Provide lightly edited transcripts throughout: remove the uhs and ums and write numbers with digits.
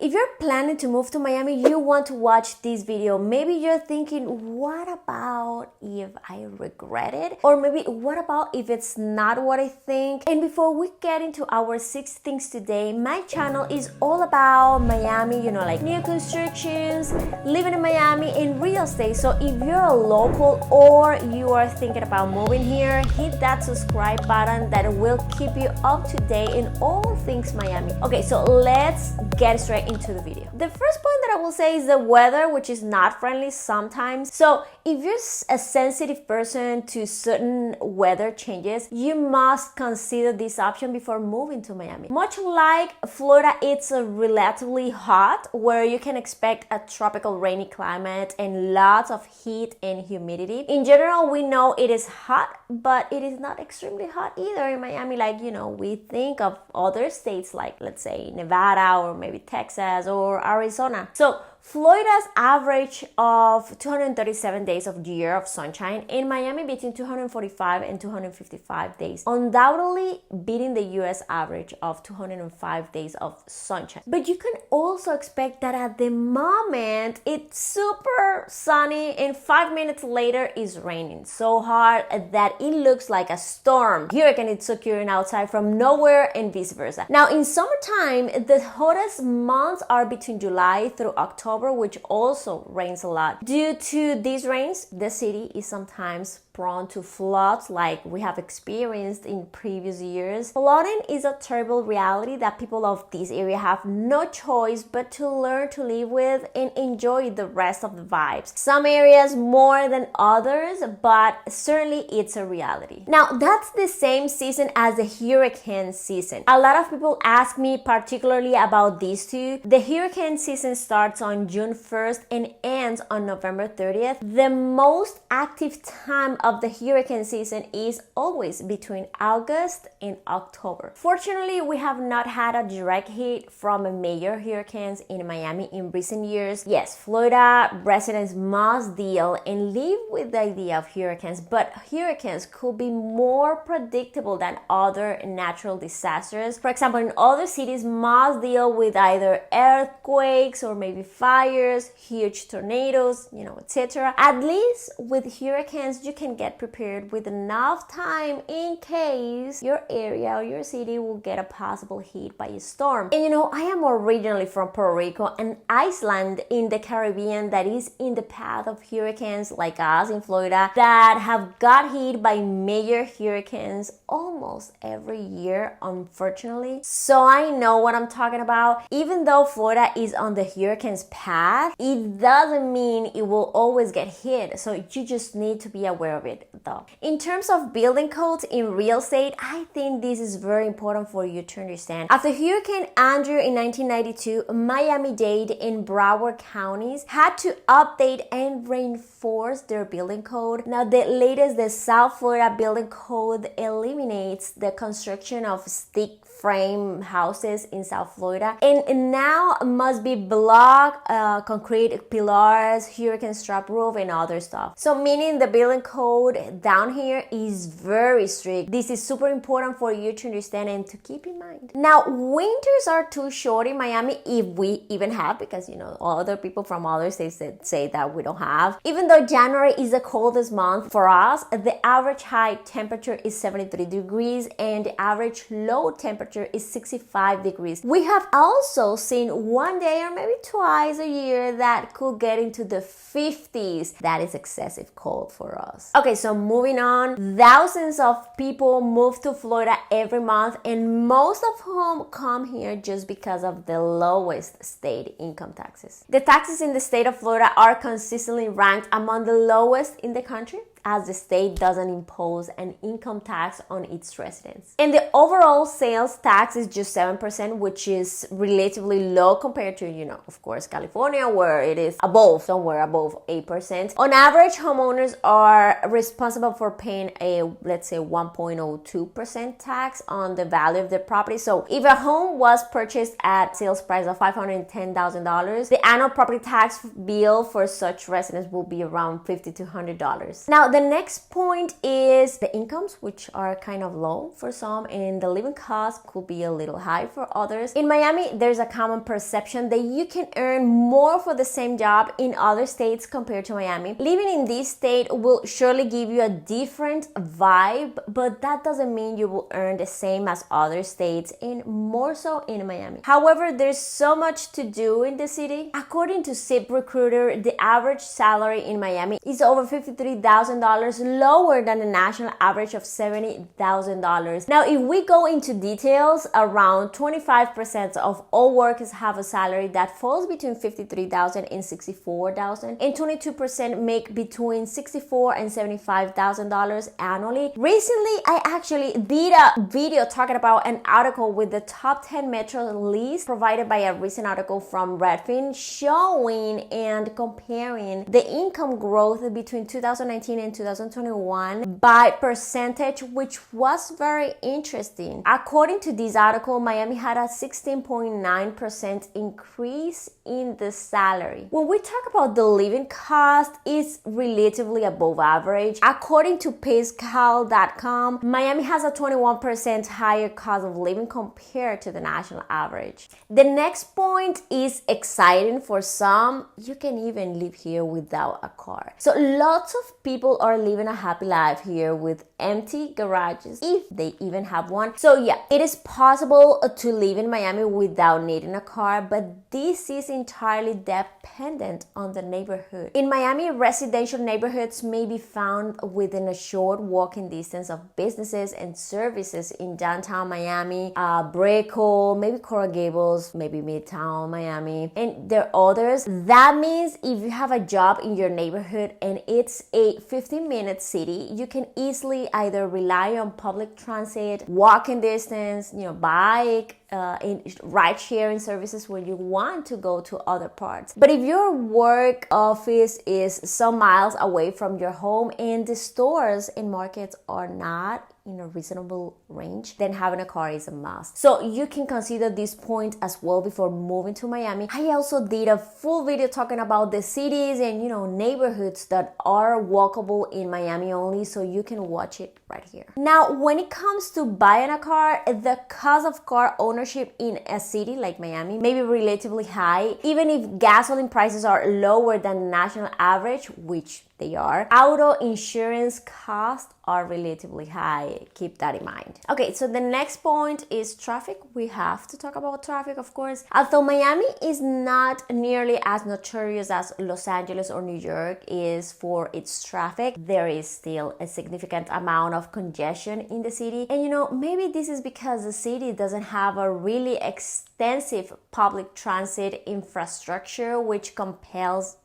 If you're planning to move to Miami, you want to watch this video. Maybe you're thinking, what about if I regret it? Or maybe what about if it's not what I think? And before we get into our 6 things today, my channel is all about Miami, like new constructions, living in Miami, and real estate. So if you're a local or you are thinking about moving here, hit that subscribe button that will keep you up to date in all things Miami. Okay, so let's get straight into the video. The first point that I will say is the weather, which is not friendly sometimes. So if you're a sensitive person to certain weather changes, you must consider this option before moving to Miami. Much like Florida, it's relatively hot, where you can expect a tropical rainy climate and lots of heat and humidity. In general, we know it is hot, but it is not extremely hot either in Miami. Like, we think of other states like, let's say, Nevada or maybe Texas or Arizona. So Florida's average of 237 days of the year of sunshine, in Miami between 245 and 255 days, undoubtedly beating the US average of 205 days of sunshine. But you can also expect that at the moment it's super sunny and 5 minutes later it's raining so hard that it looks like a storm. Hurricane is occurring outside from nowhere and vice versa. Now in summertime, the hottest months are between July through October, which also rains a lot. Due to these rains, the city is sometimes prone to floods like we have experienced in previous years. Flooding is a terrible reality that people of this area have no choice but to learn to live with and enjoy the rest of the vibes. Some areas more than others, but certainly it's a reality. Now, that's the same season as the hurricane season. A lot of people ask me particularly about these two. The hurricane season starts on June 1st and ends on November 30th. The most active time of the hurricane season is always between August and October. Fortunately, we have not had a direct hit from major hurricanes in Miami in recent years. Yes, Florida residents must deal and live with the idea of hurricanes, but hurricanes could be more predictable than other natural disasters. For example, in other cities must deal with either earthquakes or maybe fires, huge tornadoes, etc. At least with hurricanes, you can get prepared with enough time in case your area or your city will get a possible hit by a storm. And I am originally from Puerto Rico, and Iceland in the Caribbean that is in the path of hurricanes like us in Florida that have got hit by major hurricanes almost every year, unfortunately. So I know what I'm talking about. Even though Florida is on the hurricane's path, it doesn't mean it will always get hit. So you just need to be aware of it though. In terms of building codes in real estate, I think this is very important for you to understand. After Hurricane Andrew in 1992, Miami-Dade and Broward counties had to update and reinforce their building code. Now the latest, the South Florida Building Code eliminates the construction of stick frame houses in South Florida and now must be block, concrete pillars, hurricane strap roof, and other stuff. So meaning the building code down here is very strict. This is super important for you to understand and to keep in mind. Now winters are too short in Miami, if we even have, because other people from other states that say that we don't have. Even though January is the coldest month for us, the average high temperature is 73 degrees and the average low temperature is 65 degrees. We have also seen one day or maybe twice a year that could get into the 50s. That is excessive cold for us. Okay, so moving on. Thousands of people move to Florida every month, and most of whom come here just because of the lowest state income taxes. The taxes in the state of Florida are consistently ranked among the lowest in the country, as the state doesn't impose an income tax on its residents. And the overall sales tax is just 7%, which is relatively low compared to, of course, California, where it is somewhere above 8%. On average, homeowners are responsible for paying a, let's say, 1.02% tax on the value of their property. So if a home was purchased at sales price of $510,000, the annual property tax bill for such residents will be around $5,200. Now, the next point is the incomes, which are kind of low for some, and the living cost could be a little high for others. In Miami, there's a common perception that you can earn more for the same job in other states compared to Miami. Living in this state will surely give you a different vibe, but that doesn't mean you will earn the same as other states, and more so in Miami. However, there's so much to do in the city. According to ZipRecruiter, the average salary in Miami is over $53,000, lower than the national average of $70,000. Now, if we go into details, around 25% of all workers have a salary that falls between $53,000 and $64,000, and 22% make between $64,000 and $75,000 annually. Recently, I actually did a video talking about an article with the top 10 metro list provided by a recent article from Redfin, showing and comparing the income growth between 2019 and 2021 by percentage, which was very interesting. According to this article, Miami had a 16.9% increase in the salary. When we talk about the living cost, it's relatively above average. According to payscal.com, Miami has a 21% higher cost of living compared to the national average. The next point is exciting for some. You can even live here without a car. So lots of people are living a happy life here with empty garages, if they even have one. So yeah, it is possible to live in Miami without needing a car, but this is entirely dependent on the neighborhood. In Miami, residential neighborhoods may be found within a short walking distance of businesses and services in downtown Miami, Brickell, maybe Coral Gables, maybe Midtown Miami, and there are others. That means if you have a job in your neighborhood and it's a 15-minute city, you can easily either rely on public transit, walking distance, bike, in ride-sharing services when you want to go to other parts. But if your work office is some miles away from your home and the stores and markets are not in a reasonable range, then having a car is a must. So you can consider this point as well before moving to Miami. I also did a full video talking about the cities and neighborhoods that are walkable in Miami only, so you can watch it right here. Now, when it comes to buying a car, the cost of car ownership in a city like Miami may be relatively high. Even if gasoline prices are lower than the national average, which they are, auto insurance costs are relatively high. Keep that in mind. Okay, so the next point is traffic. We have to talk about traffic, of course. Although Miami is not nearly as notorious as Los Angeles or New York is for its traffic, there is still a significant amount of congestion in the city. And maybe this is because the city doesn't have a really extensive public transit infrastructure, which compels,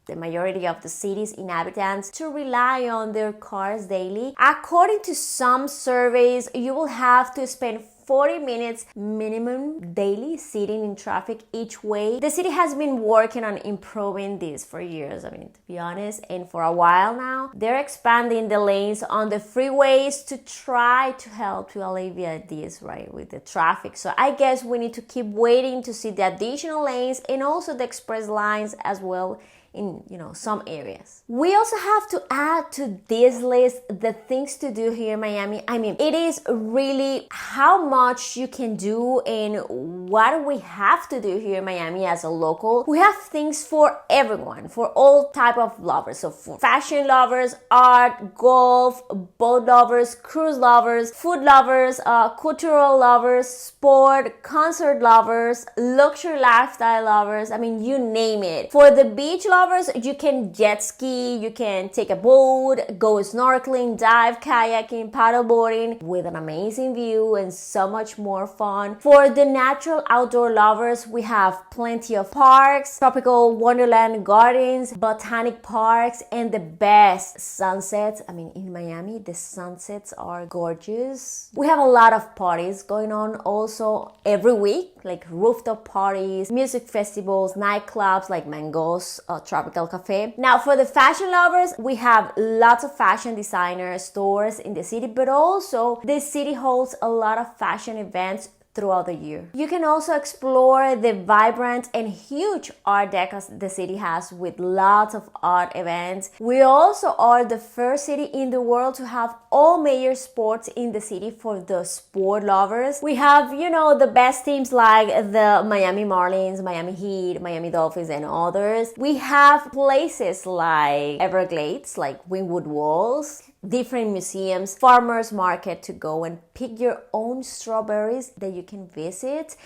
the majority of the city's inhabitants to rely on their cars daily. According to some surveys, you will have to spend 40 minutes minimum daily sitting in traffic each way. The city has been working on improving this for years, to be honest, and for a while now. They're expanding the lanes on the freeways to try to help to alleviate this, right, with the traffic. So I guess we need to keep waiting to see the additional lanes and also the express lines as well in some areas. We also have to add to this list the things to do here in Miami. It is really how much you can do and what we have to do here in Miami as a local. We have things for everyone, for all type of lovers. So for fashion lovers, art, golf, boat lovers, cruise lovers, food lovers, cultural lovers, sport, concert lovers, luxury lifestyle lovers, you name it. For the beach lovers, you can jet ski, you can take a boat, go snorkeling, dive, kayaking, paddleboarding with an amazing view and so much more fun. For the natural outdoor lovers, we have plenty of parks, tropical wonderland gardens, botanic parks, and the best sunsets. In Miami, the sunsets are gorgeous. We have a lot of parties going on also every week, like rooftop parties, music festivals, nightclubs like Mango's Tropical Cafe. Now, for the fashion lovers, we have lots of fashion designer stores in the city, but also the city holds a lot of fashion events throughout the year. You can also explore the vibrant and huge art decos the city has with lots of art events. We also are the first city in the world to have all major sports in the city for the sport lovers. We have, the best teams like the Miami Marlins, Miami Heat, Miami Dolphins, and others. We have places like Everglades, like Wynwood Walls, different museums, farmers market to go and pick your own strawberries that you can visit.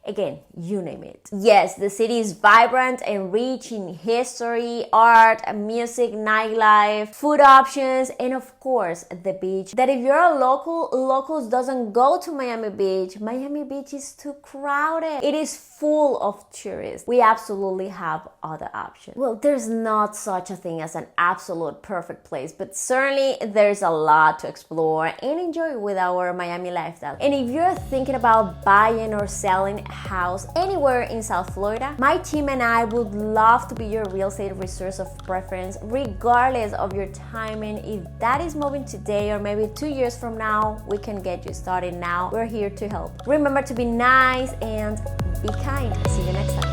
Again, you name it. Yes, the city is vibrant and rich in history, art, music, nightlife, food options, and of course, the beach. That if you're a locals doesn't go to Miami Beach. Miami Beach is too crowded. It is full of tourists. We absolutely have other options. Well, there's not such a thing as an absolute perfect place, but certainly there's a lot to explore and enjoy with our Miami lifestyle. And if you're thinking about buying or selling house anywhere in South Florida, my team and I would love to be your real estate resource of preference, regardless of your timing. If that is moving today or maybe 2 years from now, we can get you started now. We're here to help. Remember to be nice and be kind. See you next time.